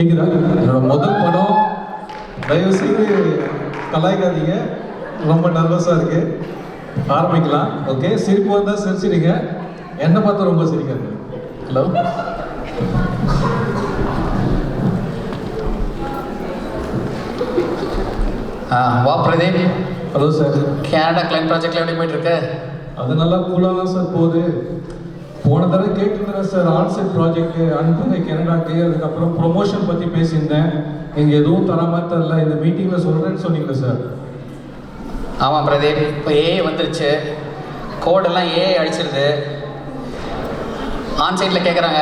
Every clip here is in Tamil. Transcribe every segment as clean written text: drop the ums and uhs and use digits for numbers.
என்னோட முதல் படம், தயவு செய்து கலாய்க்காதீங்க, ரொம்ப நர்வஸாக இருக்கு. ஆரம்பிக்கலாம். ஓகே, சிரிப்பு வந்தால் சிரிச்சிடுங்க, என்ன பார்த்து ரொம்ப சிரிக்காது. ஹலோ, வா Pradeep. Hello sir. Canada client ப்ராஜெக்ட்ல எப்படி போயிட்டு இருக்கு? அது நல்லா கூலாக தான் சார் போகுது. போன தடவை கேட்டுருந்தேன் சார், ஆன்சைட் ப்ராஜெக்ட் அனுப்புங்க கனடாக்கு. அதுக்கப்புறம் ப்ரொமோஷன் பற்றி பேசியிருந்தேன், நீங்கள் எதுவும் தர மாதிரி தரல. இந்த மீட்டிங்கில் சொல்கிறேன்னு சொன்னீங்களே சார். ஆமாம் பிரதீப், இப்போ ஏஐ வந்துருச்சு, கோடெல்லாம் ஏஐ அடிச்சிருது. ஆன்சைட்டில் கேட்குறாங்க,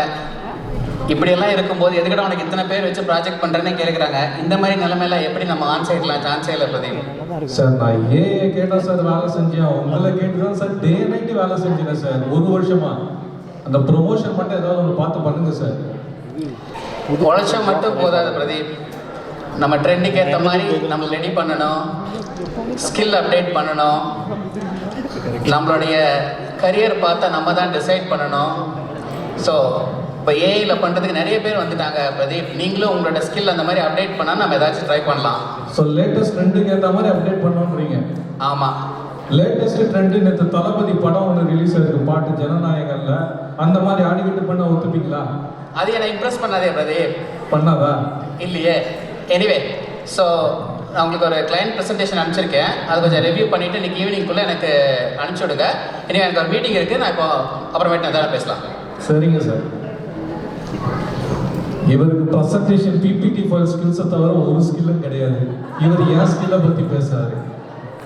இப்படியெல்லாம் இருக்கும்போது எதுக்கிட்ட உனக்கு இத்தனை பேர் வச்சு ப்ராஜெக்ட் பண்ணுறேன்னு கேட்குறாங்க. இந்த மாதிரி நிலைமையில எப்படி நம்ம ஆன்சைட்லாம் சான்ஸே இல்லை பிரதீப். சார் நான் ஏஐ கேட்டால் சார் வேலை செஞ்சேன், உங்களை கேட்டு தான் சார் டே நைட்டு வேலை செஞ்சேன் சார் 1 வருஷமா. அந்த ப்ரொமோஷன் மட்டும் ஏதாவது ஒன்று பார்த்து பண்ணுங்க சார். உழைச்சா மட்டும் போதாது பிரதீப், நம்ம ட்ரெண்டுக்கு ஏற்ற மாதிரி நம்ம ரெடி பண்ணணும், ஸ்கில் அப்டேட் பண்ணணும், நம்மளுடைய கரியர் பார்த்தா நம்ம தான் டிசைட் பண்ணணும். ஸோ இப்போ ஏஐயில் பண்ணுறதுக்கு நிறைய பேர் வந்துட்டாங்க பிரதீப். நீங்களும் உங்களோட ஸ்கில் அந்த மாதிரி அப்டேட் பண்ணால் நம்ம ஏதாச்சும் ட்ரை பண்ணலாம். ஸோ லேட்டஸ்ட் ட்ரெண்டுக்கு ஏற்ற மாதிரி அப்டேட் பண்ணணுன்றீங்க? ஆமாம், லேட்டஸ்ட் ட்ரெண்டு. நேற்று தளபதி படம் ஒன்று ரிலீஸ் ஆயிருக்கு, பாட்டு ஜனநாயகன்ல. அந்த மாதிரி ஆடிக்கிட்டு பண்ண ஒத்துப்பீங்களா? அது என்னை இம்ப்ரெஸ் பண்ணாதே பிரதீப். பண்ணாதா? இல்லையே. எனிவே, ஸோ நான் உங்களுக்கு ஒரு கிளைண்ட் ப்ரெசன்டேஷன் அனுப்பிச்சிருக்கேன், அது கொஞ்சம் ரிவ்யூ பண்ணிவிட்டு இன்றைக்கி ஈவினிங்குள்ளே எனக்கு அனுப்பிச்சி விடுங்க. இனிமேல் எனக்கு ஒரு மீட்டிங் இருக்குது, நான் இப்போ அப்புறமேட்டு நான் தான் பேசலாம். சரிங்க சார். இவருக்கு ப்ரெசன்டேஷன் பிபிடி ஃபார் ஸ்கில்ஸை தவிர ஒரு ஸ்கில்லும் கிடையாது. இவர் ஏன் ஸ்கில்லை பற்றி பேசுறாரு?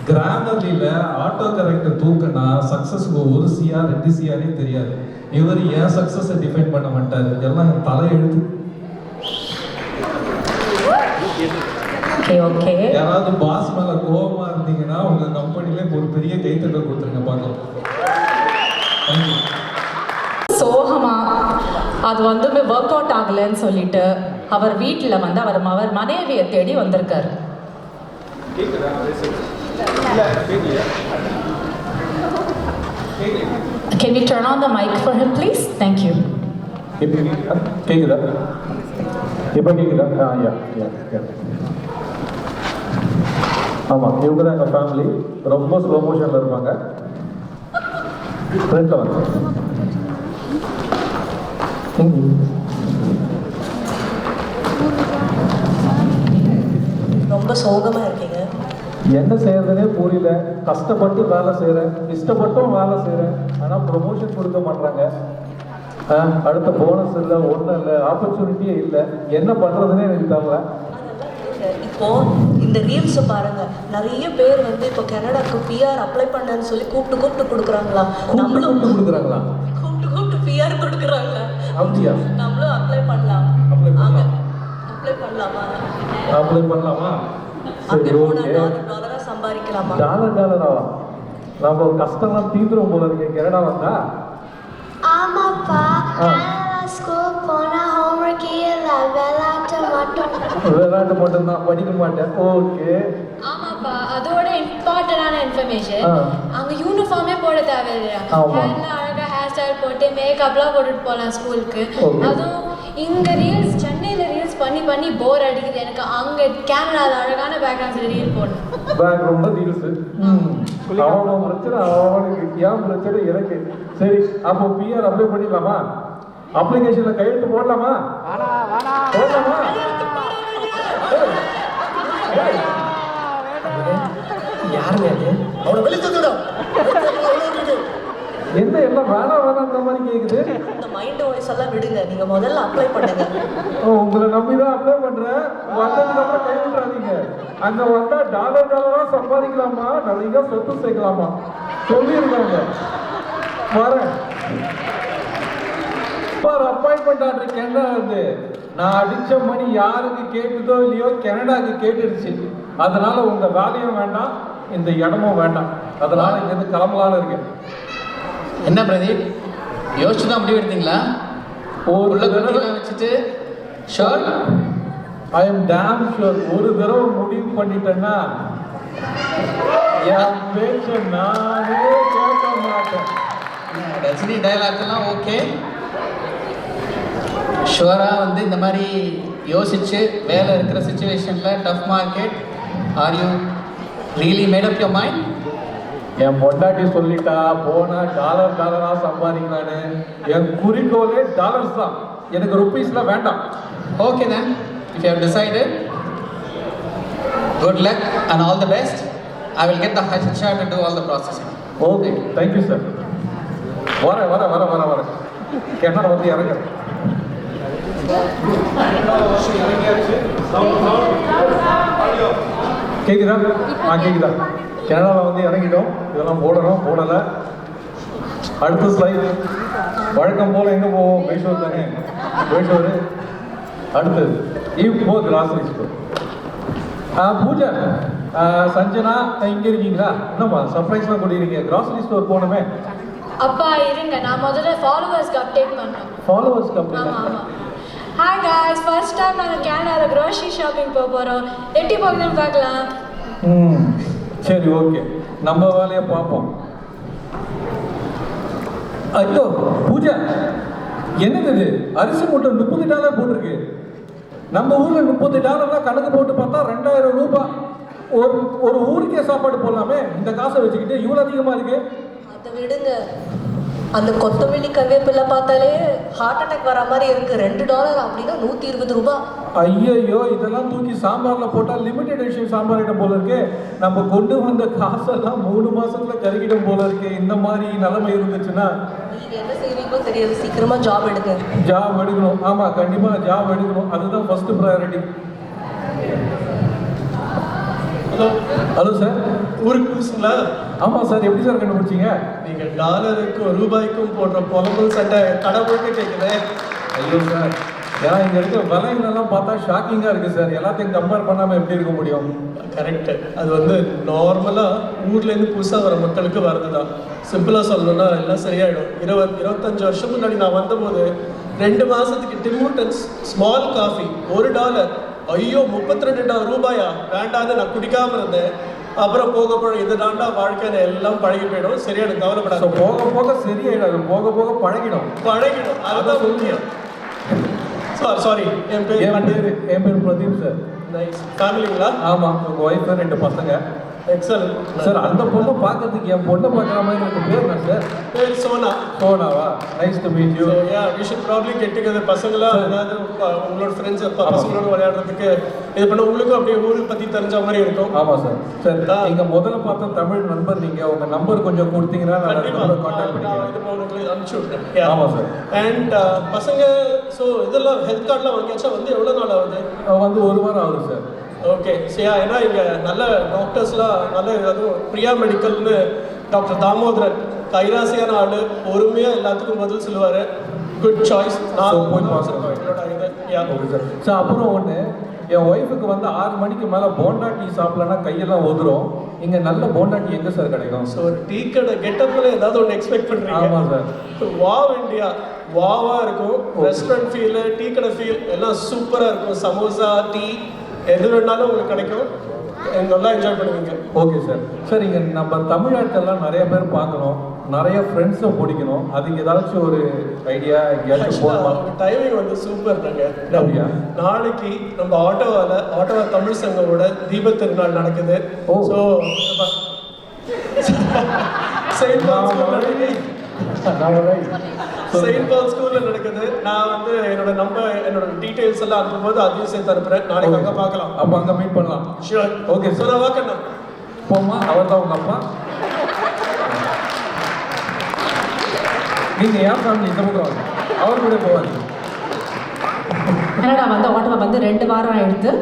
கிராமர்லியில் ஆட்டோ கரெக்டர் தூக்கினா சக்ஸஸ்க்கு 1 CR 2 CRே தெரியாது. இவர் ஏன் சக்ஸஸை டிஃபைன் பண்ண மாட்டார்? எல்லாம் தலை எழுத்து. யாராவது பாஸ் மேல கோபமா இருந்தீங்கன்னா உங்க கம்பெனில ஒரு பெரிய கைத்தட்டல் கொடுத்துருங்க பார்க்கலாம். சோகமா அது வந்து ஒர்க் அவுட் ஆகலைன்னு சொல்லிட்டு அவர் வீட்டில் வந்து அவர் மனைவியை தேடி வந்திருக்காரு. Can you turn on the mic for him please? Thank you. கேக்குதா? இப்போ கேக்குதா? ஆமாம், இவங்க தான் எங்கள் ஃபேமிலி. ரொம்ப ஸ்லோ மோஷனில் இருப்பாங்க. ஃப்ரெண்டில் வந்து ரொம்ப சோகமாக இருக்கீங்க. என்ன செய்யறதுனே புரியல. கஷ்டப்பட்டு வேலை செய்கிறேன், இஷ்டப்பட்டும் வேலை செய்கிறேன், ஆனால் ப்ரொமோஷன் கொடுக்க மாட்டாங்க. அடுத்த போனஸ் இல்லை, ஒன்றும் இல்லை, ஆப்பர்ச்சுனிட்டியே இல்லை. என்ன பண்ணுறதுனே எனக்கு தெரியல. இப்போ இந்த ரீல்ஸை பாருங்க, நிறைய பேர் வந்து இப்போ கனடாக்கு PR அப்ளை பண்ணன்னு சொல்லி கூப்பிட்டு கொடுக்குறாங்களா? நம்மளும் கொடுக்குறாங்களா? கூப்பிட்டு PR கொடுக்குறாங்க. அப்படியா? நம்மளும் அப்ளை பண்ணலாம். அப்ளை பண்ணலாமா? அப்ளை பண்ணலாமா? அங்கே $4 சம்பாதிக்கலாமா? டாலராவா? நம்ம கஷ்டம்லாம் தீந்துரும் போல இருக்கு கனடா வந்தா. ஆமாப்பா, ஸ்கூல் போனா ஹோம்வொர்க் இல்ல, விளையாட்டு மட்டும் தான், படிக்க மாட்டேன். ஓகே. ஆமாப்பா, அதோட இம்பார்ட்டன்டான இன்ஃபர்மேஷன், அங்க யூனிஃபார்மே போட தேவையில்லையா? ஹேர்லாம் அழகா ஹேர் ஸ்டைல் போட்டு மேக்கப்லாம் போட்டுட்டு போகலாம் ஸ்கூலுக்கு. அதுவும் இங்க ரீல்ஸ், சென்னையில ரீல்ஸ் பண்ணி போர் அடிக்குது எனக்கு. அங்க கேமரால அழகான பேக்ரவுண்ட்ஸ்ல ரீல் போடணும். பேக்ரவுண்ட்ல ரீல்ஸ். அவன் பிரச்சனை அவனுக்கு, ஏன் பிரச்சனை எனக்கு. சரி, அப்போ PR அப்ளை பண்ணிடலாமா? அப்ளிகேஷன்ல கையெழுத்து போடலாமா? போடலாமா? யாருங்க அது? அவனை வெளிச்சம் என்ன எல்லாம் வேணான்ற மாதிரி கேக்குது. இந்த மைண்ட் வாய்ஸ் எல்லாம் விடுங்க, நீங்க முதல்ல அப்ளை பண்ணுங்க. உங்களை நம்பி தான் அப்ளை பண்றேன். வந்ததுக்கு அப்புறம் கை விட்டுறாதீங்க. அங்க வந்தா டாலரா சம்பாதிக்கலாமா, நிறைய சொத்து சேர்க்கலாமா சொல்லியிருக்காங்க. வரேன். அப்பாயின்மெண்ட் ஆர்டர் கனடா இருந்து நான் அடிச்ச மணி யாருக்கு கேட்டுதோ இல்லையோ கனடாக்கு கேட்டுடுச்சு. அதனால உங்க வேலையும் வேண்டாம், இந்த இடமும் வேண்டாம். அதனால இங்கிருந்து கிளம்பலான்னு இருக்கேன். என்ன பிரதீப், யோசிச்சு தான் முடிவு எடுத்தீங்களா? ஒரு தடவை வச்சுட்டு sure? I am damn sure. ஒரு தடவை முடிவு பண்ணிட்டேன்னா என் பேச்ச நானே கேட்க மாட்டேன். ரஜினி டைலாக்லாம் ஓகே, ஷுவராக வந்து இந்த மாதிரி யோசிச்சு வேலை இருக்கிற சுச்சுவேஷனில் tough market are you really made up your mind? என் பொண்டாட்டி சொல்லிட்டா போனா டாலரா சம்பாதிக்கலான்னு. என் குறிக்கோளே டாலர்ஸ் தான், எனக்கு ருப்பீஸ்லாம் வேண்டாம். Okay then, if you have decided, good luck and all the best. I will get the HR to do all the processing. Okay, thank you sir. வர கேட்டால் வந்து இறங்குறேன். கேக்குதா? கேக்குதா? கனடாவில் வந்து இறங்கிட்டோம். இதெல்லாம் போடலை. அடுத்த ஸ்லைடு. வழக்கம் போல் எங்கே போவோம்? மேஷூர் தானே. மேஷூர். அடுத்தது இப்போ கிராசரி ஸ்டோர். பூஜா, சஞ்சனா இங்கே இருக்கீங்களா? என்னம்மா சர்ப்ரைஸ்லாம் கொடுக்குறீங்க? கிராசரி ஸ்டோர் போகணுமே. அப்பா இருங்க, நான் முதல்ல ஃபாலோவர்ஸ்க்கு அப்டேட் பண்ணேன். ஃபாலோவர்ஸ்க்கு அப்டேட்? ஆமாம். ஹாய் காய்ஸ், ஃபர்ஸ்ட் டைம் நாங்கள் கேனடாவில் க்ரோசரி ஷாப்பிங் போக போகிறோம். எட்டி போகுதுன்னு பார்க்கலாம். சரி, ஓகே, நம்ம வேலையை பார்ப்போம். ஐயோ பூஜா, என்னது இது? அரிசி மூட்டை $30 போட்டிருக்கு. நம்ம ஊரில் $30 கணக்கு போட்டு பார்த்தா 2000 ரூபாய். ஒரு ஊருக்கே சாப்பாடு போடலாமே. இந்த காசை வச்சுக்கிட்டு இவ்வளோ அதிகமாக இருக்கு. அதை விடுங்க, அந்த கொத்தமல்லி கருவேப்பிலை பார்த்தாலே ஹார்ட் அட்டாக் வர மாதிரி இருக்கு. $2 அப்படின்னா $120. ஐயோ, இதெல்லாம் தூக்கி சாம்பாரில் போட்டால் லிமிடெட் எடிஷன் சாம்பார் ஐட்டம் போல இருக்கு. நம்ம கொண்டு வந்த காசெல்லாம் 3 மாசத்துல கருகிடும் போல இருக்கு. இந்த மாதிரி நிலைமை இருந்துச்சுன்னா நீங்க என்ன செய்வீங்களோ தெரியாது. சீக்கிரமா ஜாப் எடுங்க. ஜாப் எடுக்கணும். ஆமா, கண்டிப்பா ஜாப் எடுக்கணும். அதுதான் ஃபர்ஸ்ட் ப்ரையாரிட்டி. ஹலோ சார், ஊருக்கு புதுசுங்களா? ஆமாம் சார். எப்படி சார் கண்டுபிடிச்சிங்க? நீங்கள் டாலருக்கும் ரூபாய்க்கும் போடுற புலம்பல் சண்டை கடவுளுக்கு கேட்குறேன். ஐயோ சார், ஏன்னா இங்கே இருக்க விலைங்களெல்லாம் பார்த்தா ஷாக்கிங்காக இருக்குது சார். எல்லாத்தையும் கம்பேர் பண்ணாமல் எப்படி இருக்க முடியும்? கரெக்டு. அது வந்து நார்மலாக ஊர்லேருந்து புதுசாக வர மக்களுக்கு வருது தான். சிம்பிளாக சொல்லணும்னா எல்லாம் சரியாயிடும். 25 வருஷம் முன்னாடி நான் வந்தபோது 2 மாதத்துக்கு டிமூட்டன்ஸ் ஸ்மால் காஃபி $1. ஐயோ, 32 ரூபாயா? வேண்டான்னு நான் குடிக்காமல் இருந்தேன். அப்புறம் போக இது தாண்டா வாழ்க்கைன்னு எல்லாம் பழகி போயிடும். சரியான கவலைப்படாது. போக சரியாயிடாது, போக பழகிடும். அதுதான் முக்கியம். சாரி, என் பேர் பிரதீப் சார். நைஸ். ஃபேமிலிங்களா? ஆமாம், உங்கள் ஒய்ஃப் 2 பசங்க. Excellent sir. அந்த பொண்ணை பார்க்கறதுக்கு என் பொண்ணை பார்க்குற மாதிரி எனக்கு பேர் என்ன சார்? பேர் சோனா. சோனாவா? Nice to meet you. We should probably get together. பசங்களாம் ஏதாவது உங்களோட ஃப்ரெண்ட்ஸ் பசங்களோட விளையாடுறதுக்கு இது பண்ண உங்களுக்கும் அப்படியே ஊரை பற்றி தெரிஞ்ச மாதிரி இருக்கும். ஆமாம் சார். சார், நீங்கள் முதல்ல பார்த்த தமிழ் நண்பர். நீங்கள் உங்கள் நம்பர் கொஞ்சம் கொடுத்தீங்கன்னா நான் கான்டாக்ட் பண்ணிக்கிறேன். இது உங்களுக்கு அனுப்பிச்சு விட்றேன். ஆமாம் சார். அண்ட் பசங்க, ஸோ இதெல்லாம் ஹெல்த் கார்டெலாம் வாங்கியாச்சா? வந்து எவ்வளோ நாள் ஆகுது? வந்து 1 வாரம் ஆகுது சார். ஓகே, சரியா. ஏன்னா இங்கே நல்ல டாக்டர்ஸ்லாம் நல்ல அதுவும் பிரியா மெடிக்கல்னு டாக்டர் தாமோதரன் கைராசியான ஆள். பொறுமையாக எல்லாத்துக்கும் பதில் சொல்லுவார். Good choice. நான் போய் பார்க்குறேன். எங்களோட இது சார். சார், அப்புறம் ஒன்று, என் ஒய்ஃபுக்கு வந்து 6 மணிக்கு மேலே போண்டா டீ சாப்பிட்லன்னா கையெல்லாம் ஒதுரும். இங்கே நல்ல போண்டா டீ எங்கே சார் கிடைக்கும்? ஸோ ஒரு டீ கடை கெட்டப்பில் ஏதாவது ஒன்று எக்ஸ்பெக்ட் பண்ணுறீங்க? ஆமாம் சார். வாவ் இந்தியா வாவாக இருக்கும். ரெஸ்டாரண்ட் ஃபீல், டீ கடை ஃபீல் எல்லாம் சூப்பராக இருக்கும். சமோசா, டீ எது வேணாலும் உங்களுக்கு கிடைக்கும். நல்லா என்ஜாய் பண்ணுவீங்க. Okay sir. சார், இங்கே நம்ம தமிழ் ஆட்கள்லாம் நிறைய பேர் பார்க்கணும், நிறைய ஃப்ரெண்ட்ஸை பிடிக்கணும். அதுக்கு ஏதாச்சும் ஒரு ஐடியா எங்கேயாச்சும் போகலாம்? டைமிங் வந்து சூப்பர் தாங்க. அப்படியா? நாளைக்கு நம்ம ஆட்டோவா தமிழ் சங்கமோட தீப திருநாள் நடக்குது. ஸோ செயின்ட் பால் ஸ்கூல்ல நடக்குது. நான் வந்து என்னோட டீடைல்ஸ் எல்லாம் அனுப்பும்போது அதையும் சேர்த்து அனுப்புறேன். நாளைக்கு அங்கே பார்க்கலாம். அப்போ அங்கே மீட் பண்ணலாம். ஷூர். Okay sir. நான் வாக்கண்ணா போமா. அவர் தான் உங்கள் அப்பா. நீங்கள் ஏன் ஃபேமிலி இந்த பக்கம் வாங்க, அவர் கூட போவாங்க. கனடா வந்து ஆட்டோவா வந்து 2 வாரம் ஆயிடுத்து.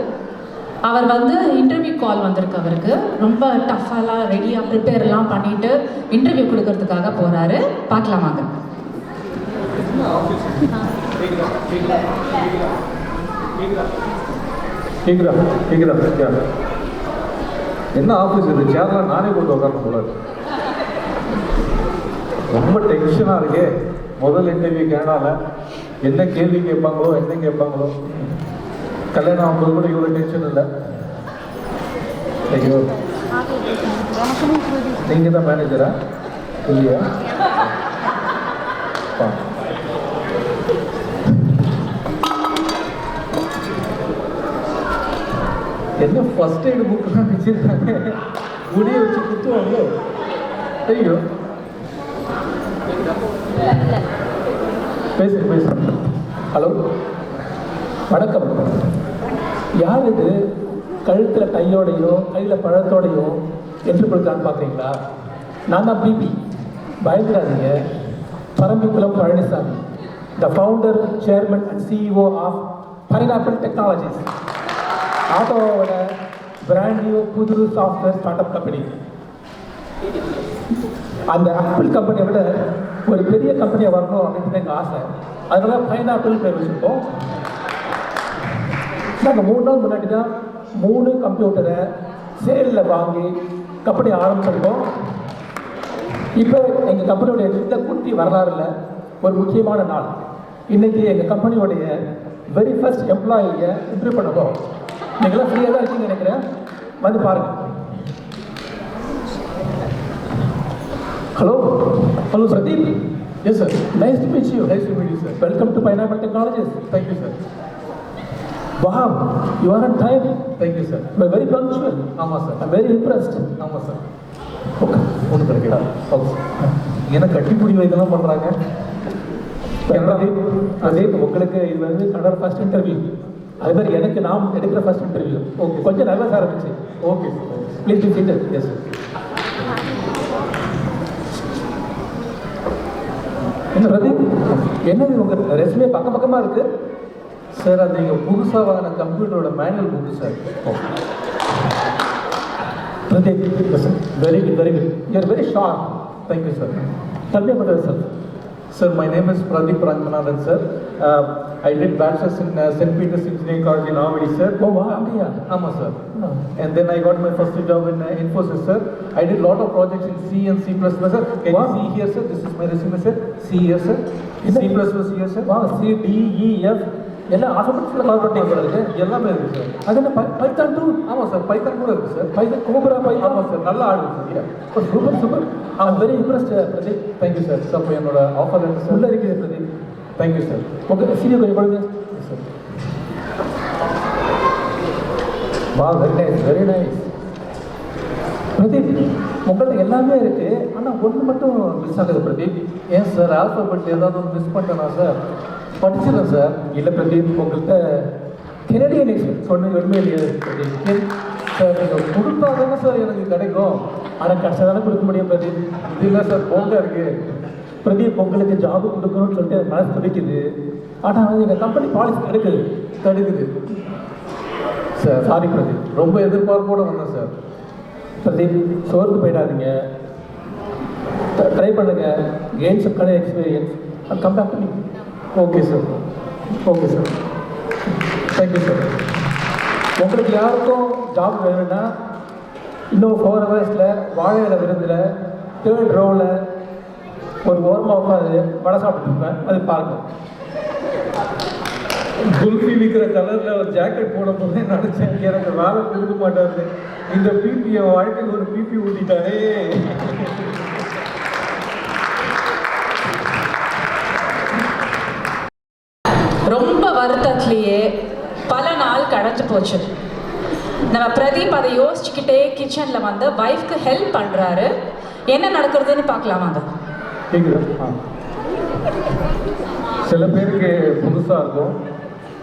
அவர் வந்து இன்டர்வியூ கால் வந்திருக்கு. அவருக்கு ரொம்ப டஃப்பாலாம் ரெடியாக ப்ரிப்பேர்லாம் பண்ணிட்டு இன்டர்வியூ கொடுக்கறதுக்காக போகிறாரு. பார்க்கலாமாங்க? கேக்குதா? என்ன ஆஃபீஸ் இது? சேர்லாம் நானே போட்டு உட்காரணும் போல. ரொம்ப டென்ஷனாக இருக்கே. முதல் இன்டர்வியூ கனடாவில் என்ன கேள்வி கேட்பாங்களோ, என்ன கேட்பாங்களோ. கல்யாணம் ஆகும்போது கூட இவ்வளோ டென்ஷன் இல்லை. ஐயோ, நீங்கள் தான் மேனேஜரா இல்லையா? என்ன ஃபர்ஸ்ட் எய்டு புக்கெலாம் வச்சுருக்காங்க, முடிய வச்சு குத்துவாங்களோ. ஐயோ பேசு. ஹலோ வணக்கம். யார் இது கழுத்தில் கையோடையோ கையில் பழத்தோடையோ என்று கொடுக்கான்னு பார்க்குறீங்களா? நான் தான் பிபி. பயந்துடாதீங்க. Parambikulam Palanisamy, the founder, chairman and CEO of Pineapple Technologies. ஆட்டோவோட பிராண்ட் நியூ புது சாஃப்ட்வேர் ஸ்டார்ட் அப் கம்பெனி. அந்த ஆப்பிள் கம்பெனியை விட ஒரு பெரிய கம்பெனியாக வரணும் அப்படின்னு எங்கள் ஆசை. அதனால பைனாப்பிள் பேர் வச்சுருக்கோம். நாங்கள் 3 நாள் முன்னாடி தான் 3 கம்ப்யூட்டரை சேலில் வாங்கி கம்பெனி ஆரம்பிச்சிருக்கோம். இப்போ எங்கள் கம்பெனியோடைய இந்த குட்டி வரலாறுல ஒரு முக்கியமான நாள். இன்னைக்கு எங்கள் கம்பெனியோடைய வெரி ஃபர்ஸ்ட் எம்ப்ளாயியை இன்டர்வியூ பண்ண போகிறோம். நீங்களாம் ஃப்ரீயாக தான் இருக்கீங்கன்னு நினைக்கிறேன், வந்து பாருங்கள். Hello Pradeep. Yes sir. Nice to meet you. Sir. Welcome to pineapple technologies. Thank you sir. Wow, you are on time. Thank you, sir. You are very punctual. ஆமாம் சார். I'm very impressed. ஆமாம் சார். ஓகே, ஒன்றும் கிடைக்கல. ஓகே, ஏன்னா கட்டிப்பிடி இதெல்லாம் பண்ணுறாங்க. அதே உங்களுக்கு இது வந்து கன்னட ஃபர்ஸ்ட் இன்டர்வியூ. அது மாதிரி எனக்கு நாம் எடுக்கிற ஃபர்ஸ்ட் இன்டர்வியூ. ஓகே, கொஞ்சம் நர்வஸ் ஆரம்பிச்சு. Okay sir, please be seated. Yes sir. என்ன பிரதீப், என்னது உங்கள் ரெஸ்யூமே பக்கமாக இருக்குது சார்? அது நீங்கள் புதுசாக வாங்கின கம்ப்யூட்டரோட manual book sir. Pradeep, very good. You are very sharp. Thank you sir. Tell me about yourself. Sir, my name is Pradeep Ranganathan, sir. I did bachelor's in St. Peter's Engineering College in Avadi, sir. Oh, wow. Ama, sir. And then I got my first job in Infosys, sir. I did lot of projects in C and C++, sir. Can you see here, sir? This is my resume, sir. C here, sir. C++ here, sir. Wow, C, D, E, F. எல்லாம் ஆல்ஃபபெட்ஸில் கவர் பண்ணி இருக்குது. எல்லாமே இருக்குது சார். அது என்ன பைத்தான் டூ? ஆமாம் சார், பைத்தான் கூட இருக்குது சார். Python cobra Python. ஆமாம் சார், நல்லா ஆடுது sir. Super. I very impressed Pradeep. Thank you sir. Sir, இப்போ என்னோட ஆஃபர் இருக்குது சார். உள்ளே இருக்குது Pradeep. Thank you sir. Okay, senior கொஞ்சம் கொடுங்க சார். வா, வெரி நைஸ் பிரதீப். உங்கள்கிட்ட எல்லாமே இருக்குது, ஆனால் ஒன்று மட்டும் மிஸ் ஆகுது பிரதீப். ஏன் சார், ஆல்ஃபபெட் ஏதாவது ஒன்று மிஸ் பண்ணிட்டேனா சார்? படிச்சிடறேன் சார். இல்லை பிரதீப், உங்கள்கிட்ட கெனடியன் எக்ஸ்பீரியன்ஸ் சொன்ன உண்மையிலேயே பிரதீப் சார். நீங்கள் கொடுத்தா தானே சார் எனக்கு கிடைக்கும். ஆனால் கடைசி தானே கொடுக்க முடியும் பிரதீப். இது இல்லை சார், போங்க இருக்குது பிரதீப். உங்களுக்கு ஜாபு கொடுக்கணும்னு சொல்லிட்டு மனசு துடிக்குது, ஆனால் எங்கள் கம்பெனி பாலிசி தடுக்குது சார். சாரி பிரதீப், ரொம்ப எதிர்பார்ப்போடு வந்தேன் சார். பிரதீப், சோர்ந்து போயிடாதீங்க, ட்ரை பண்ணுங்கள். கெயின் சம்கான experience come back to me. Okay sir. Thank you sir. உங்களுக்கு யாருக்கும் ஜாப் வேணும்னா இன்னும் 4 ஹவர்ஸில் வாழையில விருந்தில் 3rd ரோவில் ஒரு ஓரமாக உட்காந்து வடை சாப்பிட்டுருப்பேன். அது பாருங்க. குல்ஃபி விற்கிற கலரில் ஒரு ஜாக்கெட் போட போதே நினச்சேன் எனக்கு வேலை கொடுக்க மாட்டாரு. இந்த பிபி என் வாழ்க்கையில் ஒரு பிபி ஊட்டிட்டாரே. ரொம்ப வருத்தத்திலேயே பல நாள் கடந்து போச்சு. நம்ம பிரதீப் அதை யோசிச்சுக்கிட்டே கிச்சனில் வந்து வைஃப்க்கு ஹெல்ப் பண்ணுறாரு. என்ன நடக்கிறதுன்னு பார்க்கலாமாங்க. சில பேருக்கு புதுசாக இருக்கும்,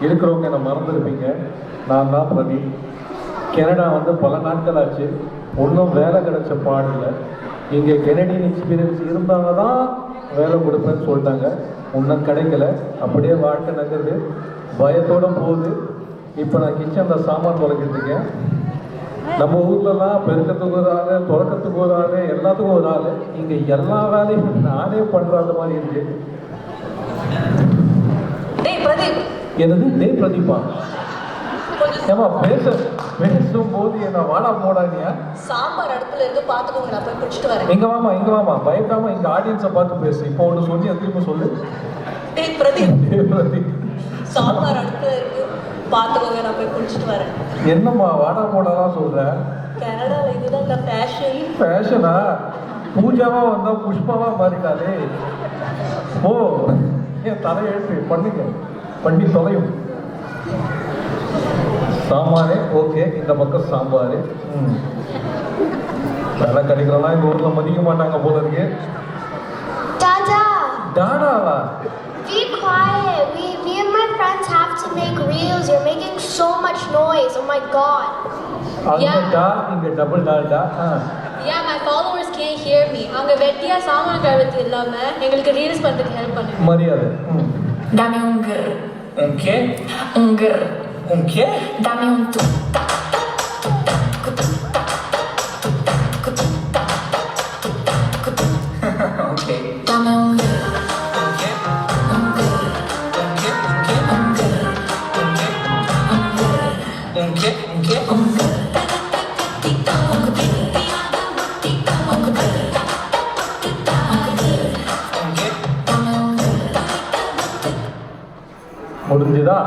இருக்கிறவங்க என்ன மறந்துருப்பீங்க. நான் தான் பிரதீப். கனடா வந்து பல நாட்கள் ஆச்சு, ஒன்றும் வேலை கிடைச்ச பாடில்லை. இங்கே கெனடியன் எக்ஸ்பீரியன்ஸ் இருந்தாங்க தான் வேலை கொடுப்பேன்னு சொல்லிட்டாங்க. ஒன்றும் கிடைக்கல. அப்படியே வாழ்க்கை நகருது, பயத்தோடு போகுது. இப்போ நான் கிச்சனில் சாமான் தொலைக்கிட்டுருக்கேன். நம்ம ஊர்லலாம் பெருக்கிறதுக்கு ஒரு ஆள், துறக்கிறதுக்கு ஒரு ஆள், எல்லாத்துக்கும் ஒரு ஆள். இங்கே எல்லா வேலையும் நானே பண்ணுறாத மாதிரி இருக்கு. என்னது டே பிரதீப்பா? ஏமா பேசும்போது என்ன வாடா போடாதியா? சாம்பார் அடுப்புல இருந்து பாத்துக்கோங்க, நான் போய் குடிச்சிட்டு வரேன். இங்க வாமா பயப்படாம இங்க ஆடியன்ஸை பார்த்து பேசு. இப்போ ஒன்று சொல்லி திரும்ப சொல்லு. டேய் பிரதீப், சாம்பார் அடுப்புல இருக்கு, பாத்துக்கோங்க, நான் போய் குடிச்சிட்டு வரேன். என்னம்மா வாடா போடாதான் சொல்ற? கனடால இதுதான் ஃபேஷனா? பூஜாவா வந்தா புஷ்பாவா மாறிட்டாலே. ஓ, என் தலையெழுத்து பண்ணி தொலையும். சாம்பார் ஓகே, இந்த பக்கம் சாம்பார். வேலை கிடைக்கிறோம்னா இந்த ஊரில் மதிக்க மாட்டாங்க போல இருக்கு. Dada, டாடாவா? be quiet. Me and my friends have to make reels. You're making so much noise. Oh my god. அங்கே Yeah. டா, இங்கே double Dalda. Yeah, my followers can't hear me. அவங்க வெட்டியா சாமான் கழுவுறது இல்லாம எங்களுக்கு ரீல்ஸ் பண்றதுக்கு ஹெல்ப் பண்ணுங்க. மரியாதை. Dame un grr. Un qué? Un grr. Un qué? Dame un tu. Okay. Dame un grr. Un qué? Un grr. Un qué? Un qué? Un grr. Un qué? Un qué? Un qué? Un grr. Un qué? முடிஞ்சுதா?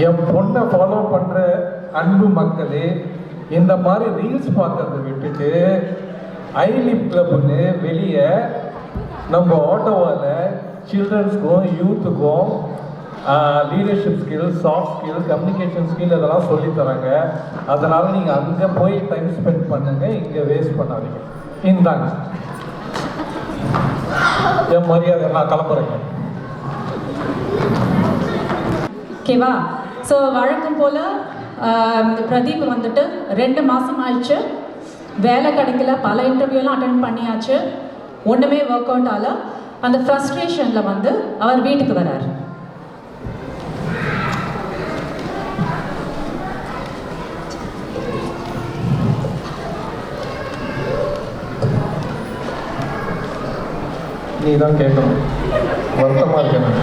என் பொண்ணை ஃபாலோ பண்ணுற அன்பு மக்களே, இந்த மாதிரி ரீல்ஸ் பார்க்கறத விட்டுட்டு ஐலிப் கிளப்னு வெளியே நம்ம ஆட்டோவால் சில்ட்ரன்ஸ்க்கும் யூத்துக்கும் leadership skill, soft skill, communication skill இதெல்லாம் சொல்லித் தராங்க. அதனால் நீங்கள் அங்கே போய் டைம் ஸ்பெண்ட் பண்ணுங்கள், இங்கே வேஸ்ட் பண்ணாதீங்க. இந்தாங்க என் மரியாதை, நான் கிளம்புறேங்க. ஓகேவா? ஸோ வழக்கம் போல் பிரதீப் வந்துட்டு 2 மாதம் ஆயிடுச்சு, வேலை கிடைக்கல, பல இன்டர்வியூலாம் அட்டென்ட் பண்ணியாச்சு, ஒன்றுமே ஒர்க் அவுட் ஆகல. அந்த ஃப்ரஸ்ட்ரேஷனில் வந்து அவர் வீட்டுக்கு வரார். நீ தான் கேட்கணும், வருத்தமாக இருக்கணும்,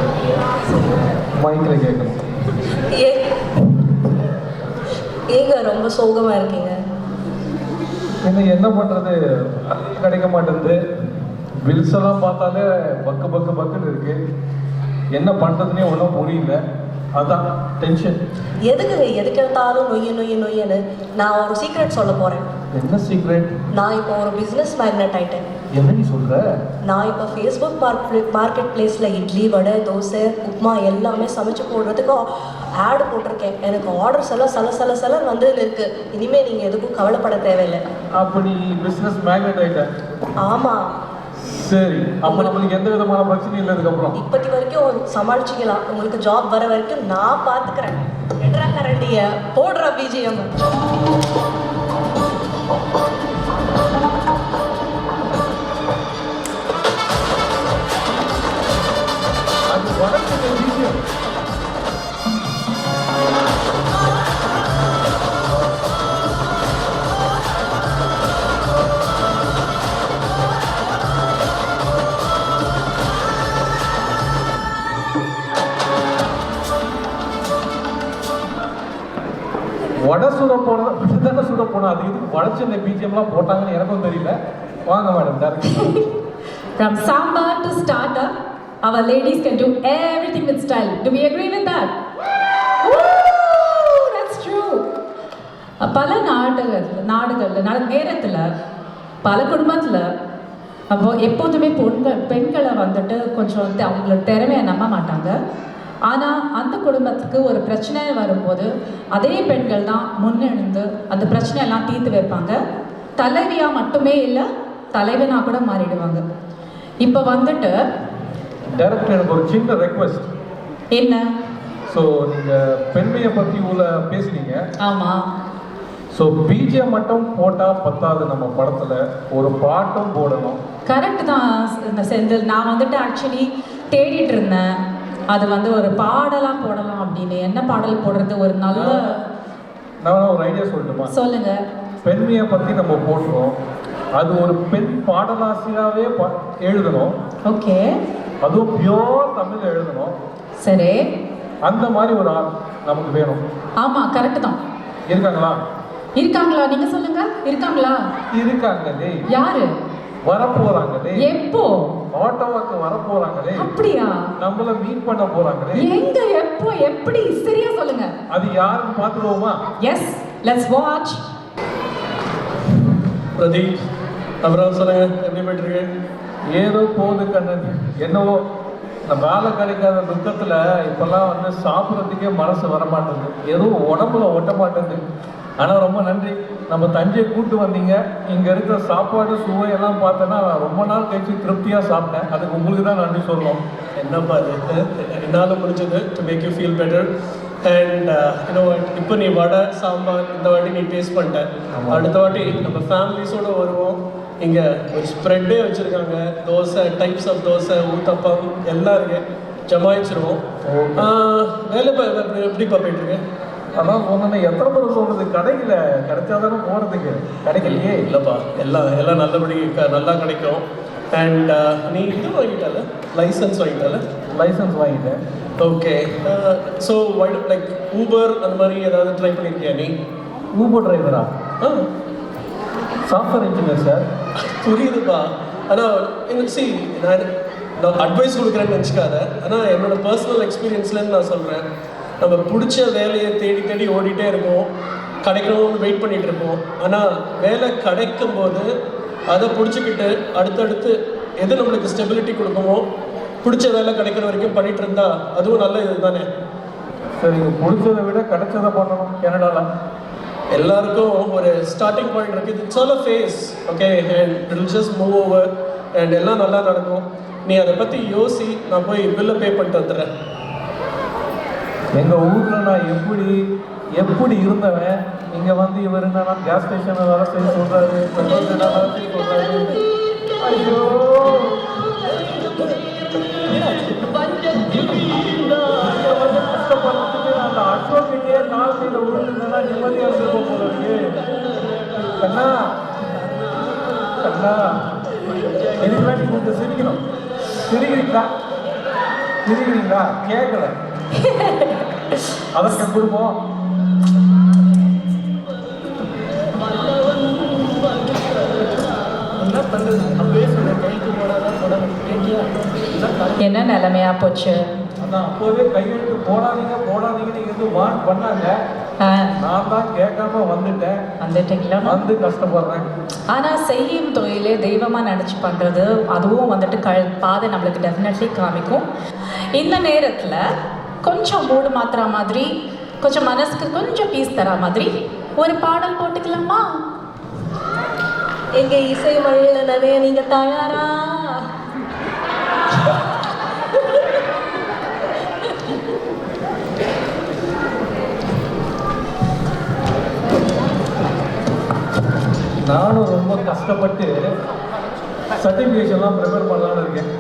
மைக்கில் கேட்கணும். ஏங்க ரொம்ப சோகமா இருக்கீங்க? இன்னும் என்ன பண்ணுறது, கிடைக்க மாட்டேங்குது. பில்ஸ் எல்லாம் பார்த்தாலே பக்கு பக்கு பக்குன்னு இருக்கு. என்ன பண்ணுறதுனே ஒன்றும் புரியல. அதான் டென்ஷன். எதுக்கு எடுத்தாலும் நொய்யன்னு நான் ஒரு சீக்ரெட் சொல்ல போறேன். என்ன சீக்ரெட்? நான் இப்போ ஒரு பிஸ்னஸ் மேக்னெட் ஆயிட்டேன். என்ன நீ சொல்ற? நான் இப்போ ஃபேஸ்புக் மார்க்கெட் பிளேஸில் இட்லி, வடை, தோசை, உப்புமா எல்லாமே சமைச்சு போடுறதுக்கு ஆட் போட்டிருக்கேன். எனக்கு ஆர்டர்ஸ் எல்லாம் சல வந்து இருக்கு. இனிமேல் நீங்கள் எதுக்கும் கவலைப்பட தேவையில்லை. அப்போ நீ பிஸ்னஸ் மேக்னெட் ஆகிட்ட? ஆமாம். சரி, அப்போ நம்மளுக்கு எந்த விதமான பிரச்சனையும் இல்லை இதுக்கப்புறம்? இப்போத்தி வரைக்கும் சமாளிச்சிக்கலாம். உங்களுக்கு ஜாப் வர வரைக்கும் நான் பார்த்துக்கிறேன். எட்ரா கரண்டிய போடுற பிஜிஎம். அது வடக்கு பிஜிஎம். வடை சுட போனது தானே சுட போனோம். அது இதுக்கு வடச்சென்னை பிஜிஎம்லாம் போட்டாங்கன்னு எனக்கும் தெரியல. வாங்க madam, direct. From sambar to starter, our ladies can do everything with style. Do we agree with that? Woo! That's true. பல நாடுகளில் நேரத்தில் பல குடும்பத்தில் அப்போ எப்போதுமே பெண்களை வந்துட்டு கொஞ்சம் அவங்களோட திறமையை நம்ப மாட்டாங்க. ஆனால் அந்த குடும்பத்துக்கு ஒரு பிரச்சனை வரும்போது அதே பெண்கள் தான் முன்னெழுந்து அந்த பிரச்சனையெல்லாம் தீர்த்து வைப்பாங்க. தலைவியாக மட்டுமே இல்லை, தலைவனாக கூட மாறிடுவாங்க. இப்போ வந்துட்டு டைரக்டர், எனக்கு ஒரு சின்ன ரெக்வெஸ்ட். என்ன? ஸோ நீங்கள் பெண்மையை பற்றி உள்ள பேசுனீங்க. ஆமாம். ஸோ பிஜிஎம் மட்டும் போட்டால் பத்தாது, நம்ம படத்தில் ஒரு பாட்டும் போடணும். கரெக்டு தான் இந்த செந்தில். நான் வந்துட்டு ஆக்சுவலி தேடிட்டு இருந்தேன், அது வந்து ஒரு பாடலாம் போடலாம் அப்படின்னு. என்ன பாடல் போடுறது? ஒரு நல்ல நான் ஒரு ஐடியா சொல்லட்டுமா? சொல்லுங்க. பெண்மையை பற்றி நம்ம போடுறோம், அது ஒரு பெண் பாடலாசியாவே எழுதணும். ஓகே. அதுவும் பியோர் தமிழ் எழுதணும். சரி, அந்த மாதிரி ஒரு ஆள் நமக்கு வேணும். ஆமாம், கரெக்டு தான். இருக்காங்களா? இருக்காங்களா? நீங்க சொல்லுங்க. இருக்காங்களா? இருக்காங்களே. யாரு? வரப்போறாங்களே. எப்போ? ஆட்டோவாக்கு வரப்போறாங்களே. அப்படியா? நம்மள மீட் பண்ண போறாங்களே. எங்க, எப்போ, எப்படி? சரியா சொல்லுங்க. அது யாருன்னு பாத்துருவோமா? Yes, let's watch. பிரதீப், அப்புறம் சொல்லுங்க, எப்படி போயிட்டு இருக்கு? ஏதோ போகுது கண்ணன். என்னவோ இந்த வேலை கிடைக்காத துக்கத்தில் இப்போல்லாம் வந்து சாப்பிட்றதுக்கே மனசு வரமாட்டேங்குது, எதுவும் உடம்புல ஒட்ட மாட்டேங்குது. ஆனால் ரொம்ப நன்றி, நம்ம தஞ்சை கூட்டு வந்தீங்க. இங்கே இருக்கிற சாப்பாடு சுவையெல்லாம் பார்த்தோன்னா ரொம்ப நாள் கழிச்சு திருப்தியாக சாப்பிட்டேன். அதுக்கு உங்களுக்கு தான் நன்றி சொல்லணும். என்னப்பா அது, என்னால் முடிஞ்சது to make you feel better. And இப்போ நீ வடை சாம்பார் இந்த வாட்டி நீ டேஸ்ட் பண்ணிட்ட. அடுத்த வாட்டி நம்ம ஃபேமிலிஸோடு வருவோம். இங்கே ஒரு ஸ்ப்ரெட்டே வச்சுருக்காங்க, தோசை, டைப்ஸ் ஆஃப் தோசை, ஊத்தப்பம் எல்லாம் இருக்கு, ஜமாயிச்சிருவோம். வேலை எப்படிப்பா போயிட்டுருக்கு? அதான் சொன்னேன், எத்தனை முறை சொல்கிறது, கிடைக்கல, கிடைச்சாதானே போகிறதுக்கு, கிடைக்கலையே. இல்லைப்பா, எல்லாம் நல்லபடி நல்லா கிடைக்கும். அண்ட் நீ இது வாங்கிட்டால, லைசன்ஸ் வாங்கிட்டால? லைசன்ஸ் வாங்கிட்டேன். ஓகே. ஸோ லைக் ஊபர் அந்த மாதிரி ஏதாவது ட்ரை பண்ணியிருக்கியா நீ? ஊபர் டிரைவரா? Software engineer sir. புரியுதுப்பா. ஆனால் எனக்கு நான் அட்வைஸ் கொடுக்குறேன்னு நினச்சிக்காத. ஆனால் என்னோட பர்சனல் எக்ஸ்பீரியன்ஸ்லேருந்து நான் சொல்கிறேன், நம்ம பிடிச்ச வேலையை தேடி தேடி ஓடிட்டே இருக்கோம், கிடைக்கணும்னு வெயிட் பண்ணிகிட்டு இருப்போம். ஆனால் வேலை கிடைக்கும் போது அதை பிடிச்சிக்கிட்டு அடுத்தடுத்து எது நம்மளுக்கு ஸ்டெபிலிட்டி கொடுக்குமோ, பிடிச்ச வேலை கிடைக்கிற வரைக்கும் பண்ணிகிட்டு இருந்தா அதுவும் நல்ல இது தானே. சரி, பிடிச்சதை விட கிடைச்சதை பண்ணணும். கனடாவில் எல்லாருக்கும் ஒரு ஸ்டார்டிங் பாயிண்ட் இருக்குது. It's all a phase, okay, and it will just move over and எல்லாம் நல்லா நடக்கும். நீ அதை பற்றி யோசி, நான் போய் பில்லை பே பண்ணிட்டு வந்துடுறேன். எங்கள் ஊரில் நான் எப்படி இருந்தவன், இங்கே வந்து இவர் என்னன்னா கேஸ் ஸ்டேஷனில் வேலை செய்ய சொல்கிறாரு, பெட்ரோல் வேலை செய்ய சொல்கிறாரு. ஐயோ, கஷ்டப்படுறதுக்கு அந்த அசோக்கிட்டே நாள் செய்த ஊருன்னா நிம்மதியாக இருந்திருப்போம் போல இருக்கு. கண்ணா கண்ணா, இதுக்கெல்லாம் நீ கொஞ்சம் சிரிக்கணும். சிரிக்கிறீங்களா? கேட்கல. அதற்கு குடும்பம் என்ன நிலைமையா போச்சு? அதான் அப்போவே கையெழுத்து போடாதீங்கன்னு இருந்து வான் பண்ணாங்க. நான் தான் கேட்காம வந்துட்டீங்களா? வந்து கஷ்டப்படுறேன். ஆனால் செய்யும் தொழிலே தெய்வமாக நினச்சி பண்ணுறது, அதுவும் வந்துட்டு பாதை நம்மளுக்கு டெஃபினெட்லி காமிக்கும். இந்த நேரத்தில் கொஞ்சம் மூடு மாத்துற மாதிரி, கொஞ்சம் மனசுக்கு கொஞ்சம் பீஸ் தர மாதிரி ஒரு பாடல் போட்டுக்கலாமா? எங்க இசை மழையில் நிறைய நீங்கள் தயாரா? நானும் ரொம்ப கஷ்டப்பட்டு சர்டிஃபிகேஷன்லாம் ப்ரிப்பேர் பண்ணலான்னு இருக்கேன்.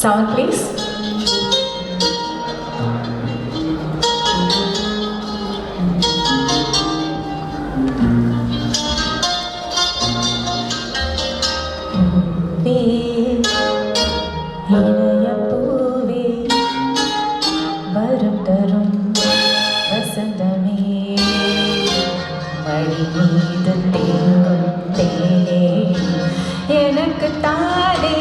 Sound please. வரம் தரும் வசந்தமே, மழை மீது தேங்கும் தேனே, எனக்கு தானே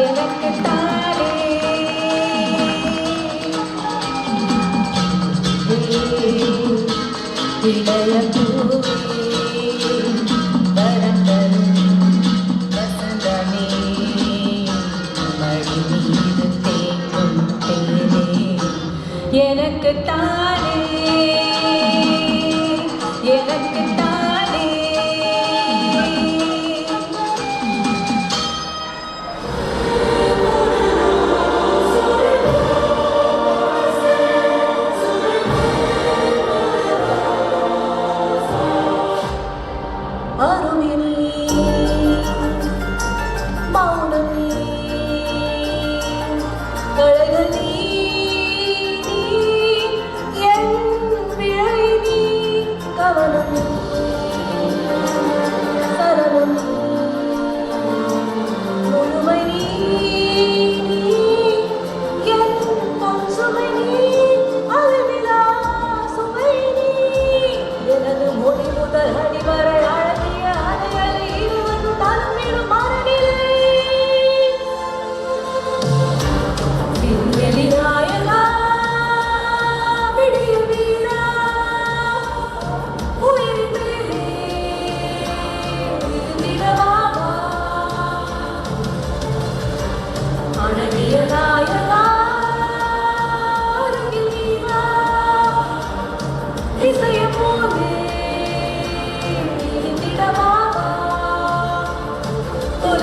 எனக்கு தானே இளைய பூவே, வரம் தரும் வசந்தமே, மழை மீது தேங்கும் தேனே, எனக்கு தானே எனக்கு தானே.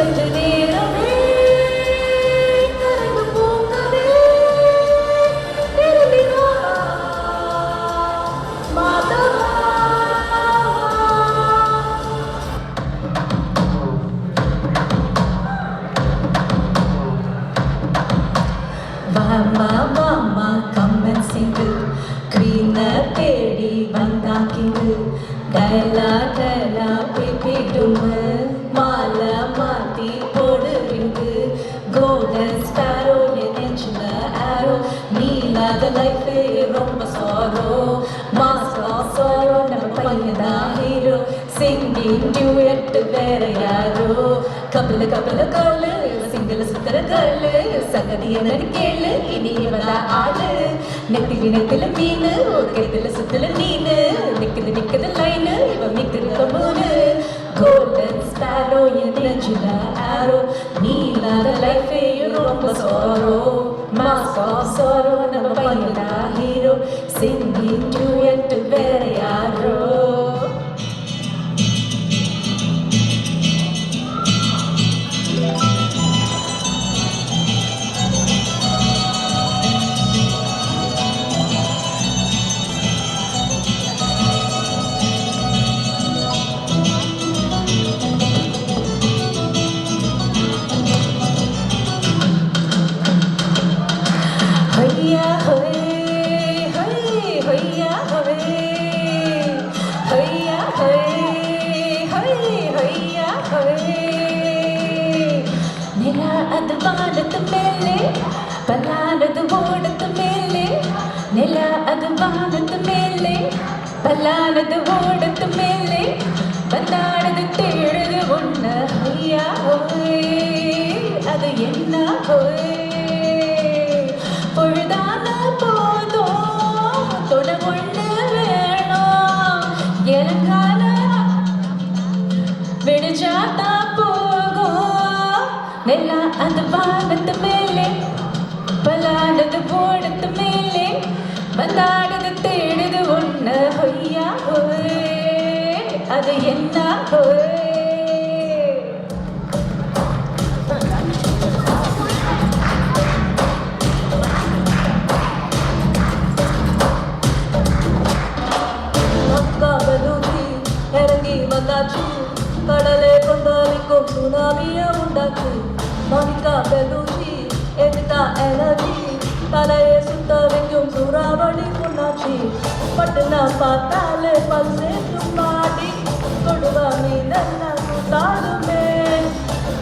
கொஞ்ச நேரமே கரைந்து போகவே திரும்பி வா மாதவா. வாமா வாமா கம்மன் சிங்கு குவீன தேடி வந்தாக்கிங்கு டயலா டயலா பிபிடுமு மாலை மாத்தி போடுவீங்கு கோல்டன் ஸ்பாரோ என் நெஞ்சில ஆரோ நீலாத லைஃபே ரொம்ப சாரோ மாசா சாரோ நம்ம பையன்தான் ஹீரோ சிங்கிங் டியூயட் வேற யாரோ கபல கபல காலு சிங்கள சுத்தர காலு சங்கதி என்னன்னு கேளு இனி இவதா ஆளு நெத்திலி நெத்தில மீனு ஒரு கெத்துல சுத்தல நீனு நிக்குது லைனு இவன் நிக்குது கமூனு கோல்டன் ஸ்பாரோ என் நெஞ்சில ஆரோ நீலாத லைஃபே ரொம்ப சாரோ மாசா சாரோ நம்ம பையனா ஹீரோ சிங்கிங் டியூயட் வேற யாரோ. ஹையா ஹோய் ஹோய் ஹையா ஹோய் ஹையா ஹோய் ஹோய் ஹையா ஹோய். நிலா அது வானத்து மேலே பல்லானது ஓடத்து மேலே நிலா அது வானத்து மேலே பல்லானது ஓடத்து மேலே பல்லானது தேடுது ஒன்று ஹையா ஹோய் அது என்ன ஹோய். பொழுதான போதும் தொட ஒண்ணு வேணும் எனக்கான விடிஞ்சாத்தா போகும் நிலா அந்த வானத்து மேலே பல்லானது போடத்து மேலே வந்தாடுது தேடுது ஒண்ணு ஹொய்யா ஹோய் அது என்ன ஹோய். இறங்கி வந்தாச்சு கடலை கொந்தளிக்கும் சுனாமிய உண்டாச்சு மணிக்கா பெலூச்சி எதுக்கா எனர்ஜி தலையை சுத்த வைக்கும் சூறாவளி பொண்ணாச்சு பட்டுனா பார்த்தாலே பல்சேற்றும் மாடி கொடுவா மீதெல்லாம் கூட்டாலுமே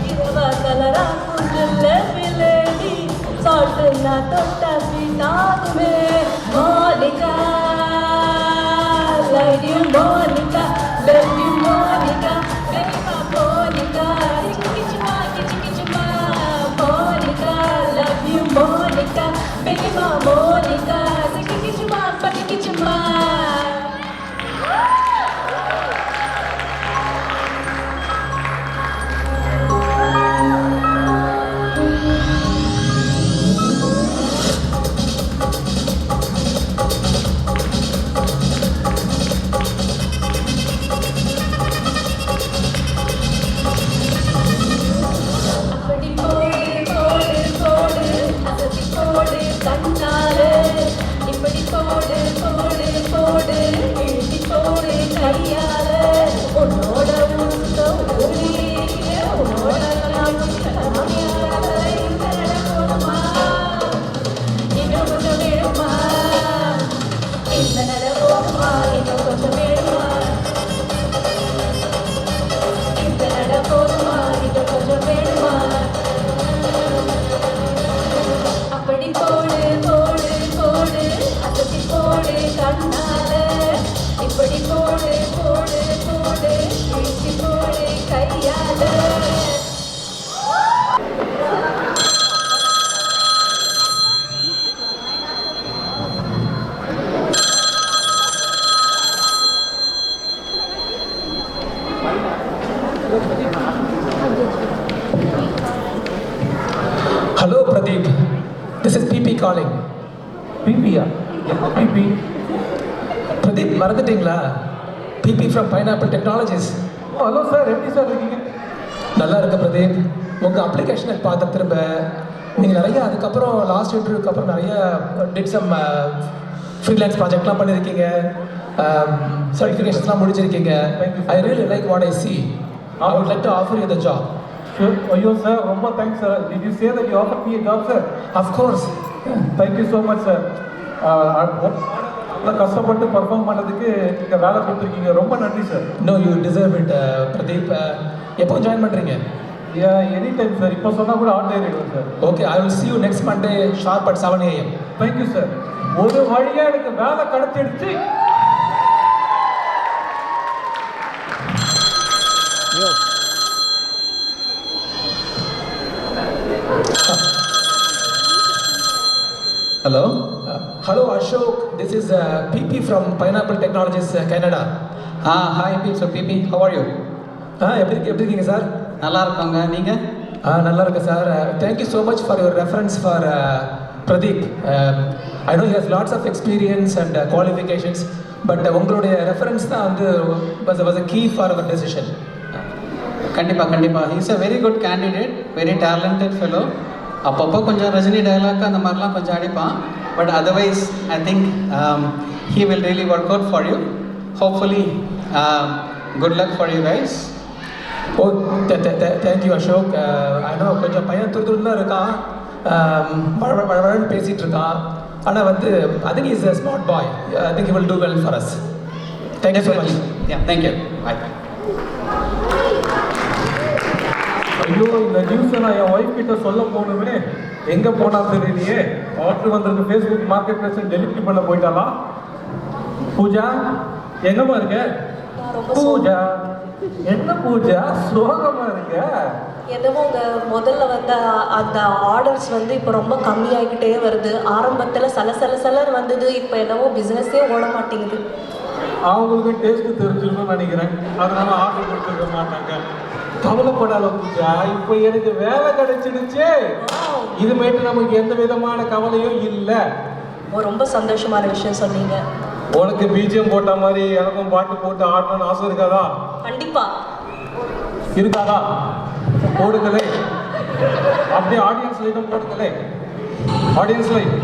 இரவ கலரா குஞ்சில்ல விலேடி சால்ட்டுனா தொட்டா ஸ்வீட்டாகுமே Monica love you Monica, love you Monica, baby my Monica, kichuma, Monica, love you Monica, baby my Monica, kichuma. Hello Pradeep, this is PP calling. PP-யா? என்ன PP? Pradeep மறந்துட்டீங்களா? PP from Pineapple Technologies. Hello sir, எப்படி சார் இருக்கீங்க? நல்லா இருக்கு பிரதீப். உங்கள் அப்ளிகேஷனை பார்த்த திரும்ப நீங்கள் நிறைய அதுக்கப்புறம் லாஸ்ட் இன்டர்வியூக்கு அப்புறம் நிறைய டிட் சம் ஃப்ரீலான்ஸ் ப்ராஜெக்ட்லாம் பண்ணியிருக்கீங்க, சர்டிஃபிகேஷன்ஸ்லாம் முடிச்சிருக்கீங்க. I really like what I see. I would like to offer you the job. Sure. ஐயோ சார், ரொம்ப thanks sir. Did you say that you offered me a job, sir? Of course. Thank you so much, sir. நல்லா கஷ்டப்பட்டு பர்ஃபார்ம் பண்ணதுக்கு நீங்கள் வேலை கொடுத்துருக்கீங்க. ரொம்ப நன்றி sir. No, you deserve it, Pradeep. எப்போ ஜாயின் பண்ணுறீங்க? Any time sir. இப்போ சொன்னால் கூட ஆர்டர் ஆகிடும் sir. Okay, I will see you next Monday sharp at 7 AM. Thank you sir. ஒரு வழியாக எனக்கு வேலை கடத்திடுச்சு. Hello. Hello Ashok, this is PP from Pineapple Technologies, Canada. Hi PP, how are you? எப்படி இருக்கீங்க சார்? நல்லா இருக்காங்க, நீங்கள்? நல்லா இருக்கு sir. Thank you so much for your reference for Pradeep. I know he has lots of experience and qualifications, but உங்களுடைய ரெஃபரன்ஸ் தான் வந்து was a key for our decision. கண்டிப்பாக he's a very good candidate, very talented fellow. அப்பப்போ கொஞ்சம் ரஜினி டைலாக் அந்த மாதிரிலாம் கொஞ்சம் அடிப்பான், but otherwise I think he will really work out for you. Hopefully good luck for you guys. Oh, thank you Ashok. I know கொஞ்சம் பையன் துருதுன்னு தான் இருக்கான், வழவழன்னு பேசிகிட்டு இருக்கான். ஆனால் வந்து I think is a smart boy. I think he will do well for us. Thank you so much. Thank you, bye. ஐயோ, இந்த நியூஸை நான் என் ஒய்ஃப் கிட்ட சொல்ல போகணுமே, எங்கே போனா தெரியலையே. ஆர்டர் வந்திருக்கு, ஃபேஸ்புக் மார்க்கெட் பிளேஸ் டெலிவரி பண்ண போயிட்டாலாம். பூஜா, எங்கம்மா இருக்க? பூஜா, என்ன பூஜா சோகமா இருக்க? என்னமோ முதல்ல வந்த அந்த ஆர்டர்ஸ் வந்து இப்போ ரொம்ப கம்மியாகிக்கிட்டே வருது. ஆரம்பத்தில் சலசலன்னு வந்தது, இப்போ என்னவோ பிஸ்னஸே ஓட மாட்டேங்குது. அவங்களுக்கு டேஸ்ட்டு தெரிஞ்சிருக்கும்னு நினைக்கிறேன், அதனால ஆர்டர் கொடுத்துருக்க மாட்டாங்க. கவலைப்படாத பூஜா, இப்போ எனக்கு வேலை கிடைச்சிடுச்சு. இதுமேட்டு நமக்கு எந்த விதமான கவலையும் இல்லை. ரொம்ப சந்தோஷமான விஷயம் சொன்னீங்க. உனக்கு பிஜிஎம் போட்ட மாதிரி எனக்கும் பாட்டு போட்டு ஆடணும்னு ஆசை இருக்காதா? கண்டிப்பா இருக்காதா? போடுங்களே, அப்படியே ஆடியன்ஸ் லைட்டும் போடுங்களே. Audience light.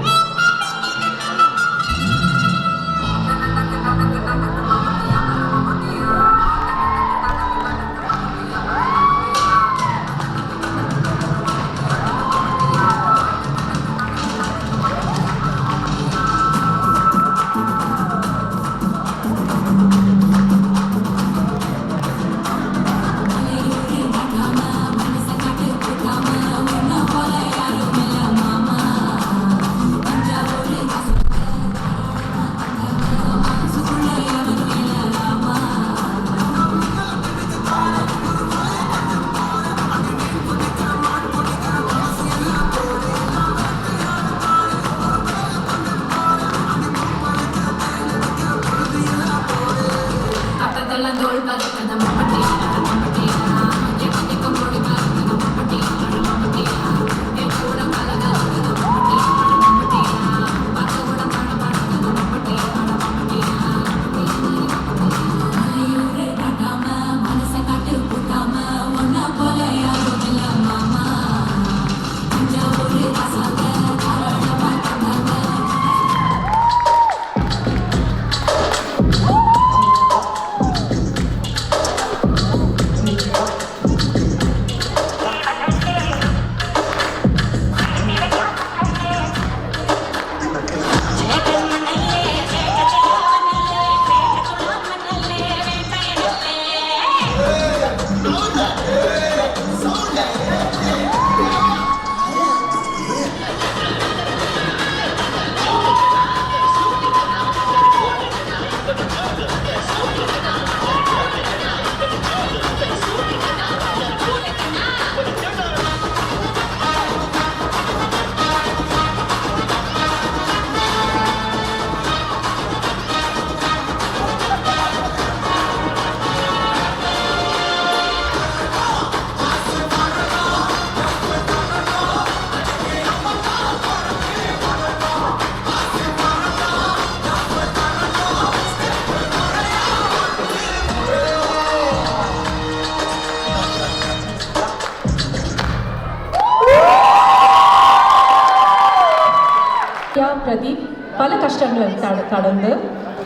நல்லபடியாக பிரதீப் பல கஷ்டங்களை கடந்து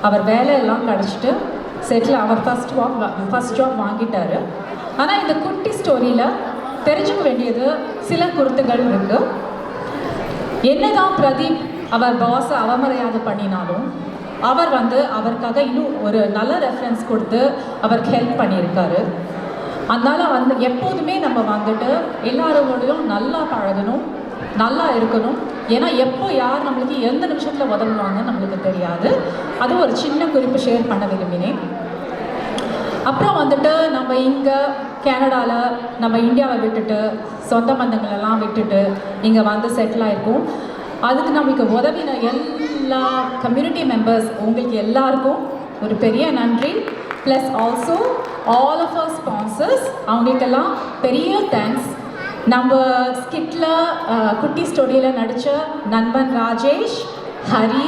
அவர் வேலையெல்லாம் கிடச்சிட்டு செட்டில் அவர் ஃபர்ஸ்ட் ஜாப் வாங்கிட்டாரு. ஆனால் இந்த குட்டி ஸ்டோரியில் தெரிஞ்சுக்க வேண்டியது சில குருத்துகள் இருக்குது. என்னதான் பிரதீப் அவர் பாஸை அவமரியாதை பண்ணினாலும் அவர் அவருக்காக இன்னும் ஒரு நல்ல ரெஃபரன்ஸ் கொடுத்து அவருக்கு ஹெல்ப் பண்ணியிருக்காரு. அதனால் எப்போதுமே நம்ம எல்லாரோடையும் நல்லா பழகணும், நல்லா இருக்கணும். ஏன்னா எப்போ யார் நம்மளுக்கு எந்த நிமிஷத்தில் உதவுவாங்கன்னு நம்மளுக்கு தெரியாது. அது ஒரு சின்ன குறிப்பு ஷேர் பண்ண விரும்பினேன். அப்புறம் நம்ம இங்கே கனடாவில் நம்ம இந்தியாவை விட்டுட்டு சொந்த பந்தங்களெல்லாம் விட்டுட்டு இங்கே செட்டில் ஆகிருக்கோம். அதுக்கு நம்மளுக்கு உதவின எல்லா கம்யூனிட்டி மெம்பர்ஸ் உங்களுக்கு எல்லாருக்கும் ஒரு பெரிய நன்றி. Plus also all of our sponsors அவங்களுக்கெல்லாம் பெரிய தேங்க்ஸ். நம்ம ஸ்கிட்டில் குட்டி ஸ்டோரியில் நடித்த நண்பன் ராஜேஷ், ஹரி,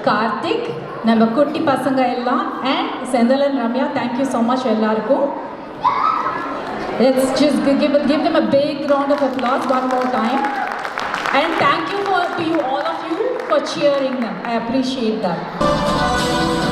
கார்த்திக், நம்ம குட்டி பசங்க எல்லாம் and Senthalan Ramya, thank you so much எல்லாருக்கும். Let's just give them a big round of applause one more time. And thank you to you all of you for cheering them. I appreciate that.